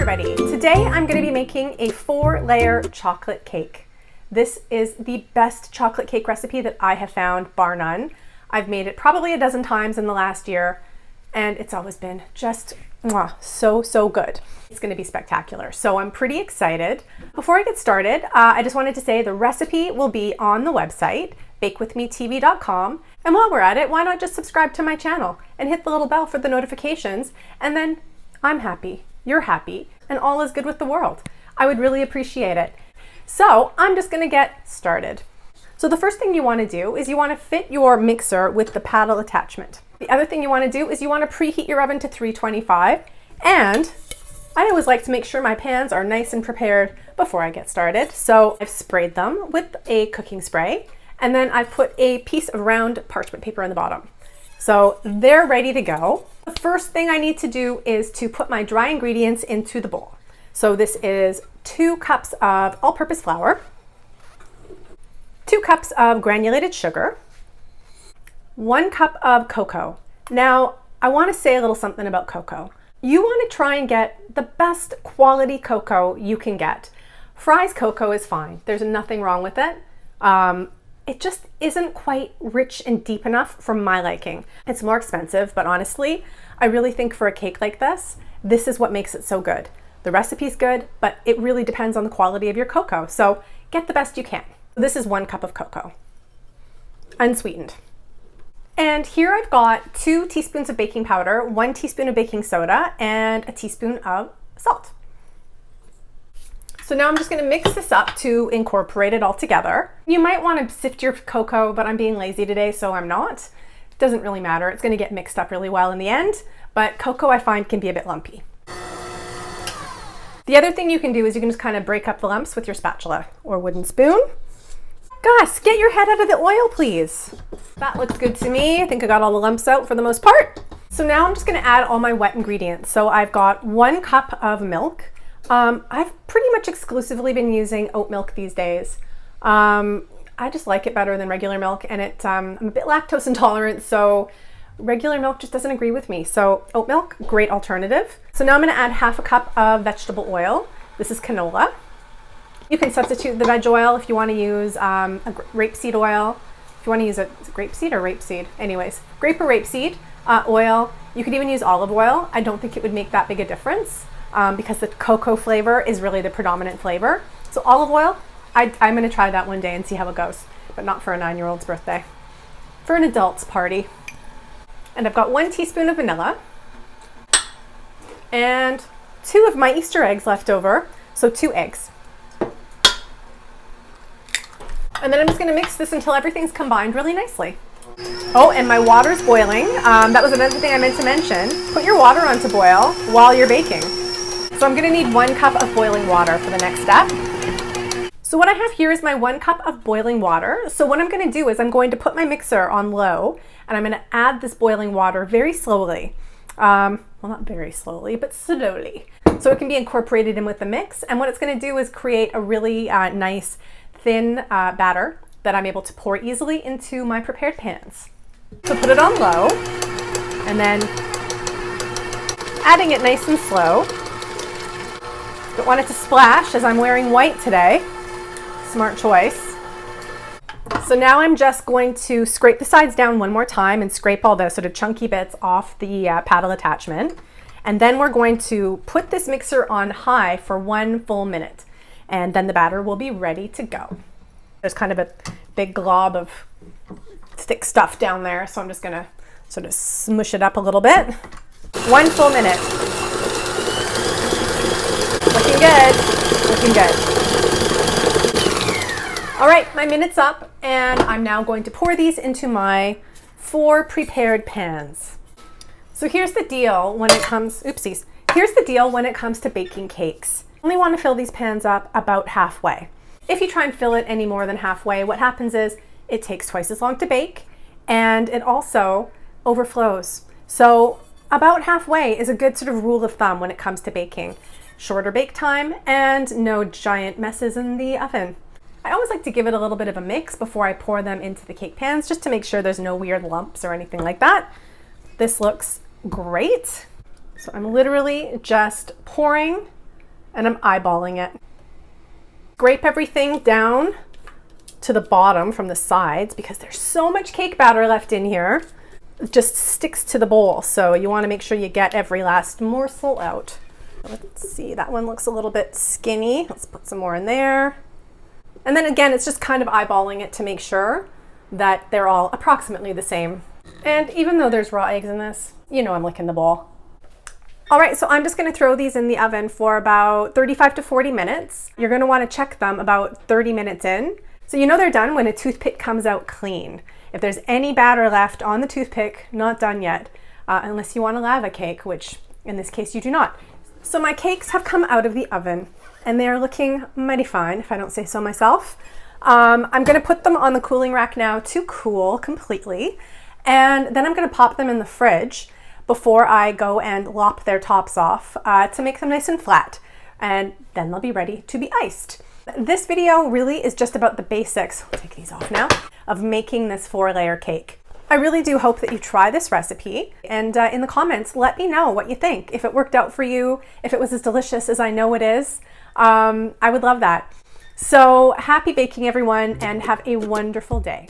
everybody. Today I'm going to be making a 4-layer chocolate cake. This is the best chocolate cake recipe that I have found, bar none. I've made it probably a dozen times in the last year, and it's always been just so good. It's going to be spectacular, so I'm pretty excited. Before I get started, I just wanted to say the recipe will be on the website, bakewithmetv.com, and while we're at it, why not just subscribe to my channel and hit the little bell for the notifications, and then I'm happy, you're happy, and all is good with the world. I would really appreciate it. So I'm just going to get started. So the first thing you want to do is you want to fit your mixer with the paddle attachment. The other thing you want to do is you want to preheat your oven to 325, and I always like to make sure my pans are nice and prepared before I get started. So I've sprayed them with a cooking spray, and then I've put a piece of round parchment paper in the bottom. So they're ready to go. The first thing I need to do is to put my dry ingredients into the bowl. So this is 2 cups of all-purpose flour, 2 cups of granulated sugar, 1 cup of cocoa. Now, I want to say a little something about cocoa. You want to try and get the best quality cocoa you can get. Fry's cocoa is fine. There's nothing wrong with it. It just isn't quite rich and deep enough for my liking. It's more expensive, but honestly, I really think for a cake like this is what makes it so good. The recipe's good, but it really depends on the quality of your cocoa. So get the best you can. This is 1 cup of cocoa, unsweetened. And here I've got 2 teaspoons of baking powder, 1 teaspoon of baking soda, and a teaspoon of salt. So now I'm just going to mix this up to incorporate it all together. You might want to sift your cocoa, but I'm being lazy today, so I'm not. It doesn't really matter. It's going to get mixed up really well in the end, but cocoa I find can be a bit lumpy. The other thing you can do is you can just kind of break up the lumps with your spatula or wooden spoon. Gus, get your head out of the oil, please. That looks good to me. I think I got all the lumps out for the most part. So now I'm just going to add all my wet ingredients. So I've got 1 cup of milk. I've pretty much exclusively been using oat milk these days. I just like it better than regular milk, and I'm a bit lactose intolerant, so regular milk just doesn't agree with me. So oat milk, great alternative. So now I'm going to add 1/2 cup of vegetable oil. This is canola. You can substitute the veg oil if you want to use a rapeseed oil. If you want to use is it grapeseed or rapeseed? Anyways, grape or rapeseed oil. You could even use olive oil. I don't think it would make that big a difference because the cocoa flavor is really the predominant flavor. So olive oil, I'm going to try that one day and see how it goes, but not for a 9-year-old's birthday. For an adult's party. And I've got 1 teaspoon of vanilla and 2 of my Easter eggs left over, so 2 eggs. And then I'm just going to mix this until everything's combined really nicely. Oh, and my water's boiling. That was another thing I meant to mention. Put your water on to boil while you're baking. So I'm going to need 1 cup of boiling water for the next step. So what I have here is my 1 cup of boiling water. So what I'm going to do is I'm going to put my mixer on low, and I'm going to add this boiling water very slowly. Well, not very slowly, but slowly. So it can be incorporated in with the mix. And what it's going to do is create a really nice thin batter that I'm able to pour easily into my prepared pans. So put it on low, and then adding it nice and slow. Don't want it to splash as I'm wearing white today. Smart choice. So now I'm just going to scrape the sides down one more time and scrape all the sort of chunky bits off the paddle attachment. And then we're going to put this mixer on high for 1 full minute. And then the batter will be ready to go. There's kind of a big glob of thick stuff down there, so I'm just gonna sort of smush it up a little bit. 1 full minute. Looking good, looking good. All right, my minute's up, and I'm now going to pour these into my 4 prepared pans. So here's the deal when it comes, oopsies. Here's the deal when it comes to baking cakes. You only want to fill these pans up about halfway. If you try and fill it any more than halfway, what happens is it takes twice as long to bake, and it also overflows. So about halfway is a good sort of rule of thumb when it comes to baking. Shorter bake time and no giant messes in the oven. I always like to give it a little bit of a mix before I pour them into the cake pans, just to make sure there's no weird lumps or anything like that. This looks great. So I'm literally just pouring and I'm eyeballing it. Scrape everything down to the bottom from the sides because there's so much cake batter left in here. It just sticks to the bowl, so you want to make sure you get every last morsel out. Let's see, that one looks a little bit skinny. Let's put some more in there. And then again, it's just kind of eyeballing it to make sure that they're all approximately the same. And even though there's raw eggs in this, you know I'm licking the bowl. All right, so I'm just gonna throw these in the oven for about 35 to 40 minutes. You're gonna wanna check them about 30 minutes in. So you know they're done when a toothpick comes out clean. If there's any batter left on the toothpick, not done yet, unless you want a lava cake, which in this case you do not. So my cakes have come out of the oven and they're looking mighty fine, if I don't say so myself. I'm gonna put them on the cooling rack now to cool completely. And then I'm gonna pop them in the fridge before I go and lop their tops off to make them nice and flat. And then they'll be ready to be iced. This video really is just about the basics, I'll take these off now, of making this 4-layer cake. I really do hope that you try this recipe, and in the comments, let me know what you think. If it worked out for you, if it was as delicious as I know it is, I would love that. So happy baking, everyone, and have a wonderful day.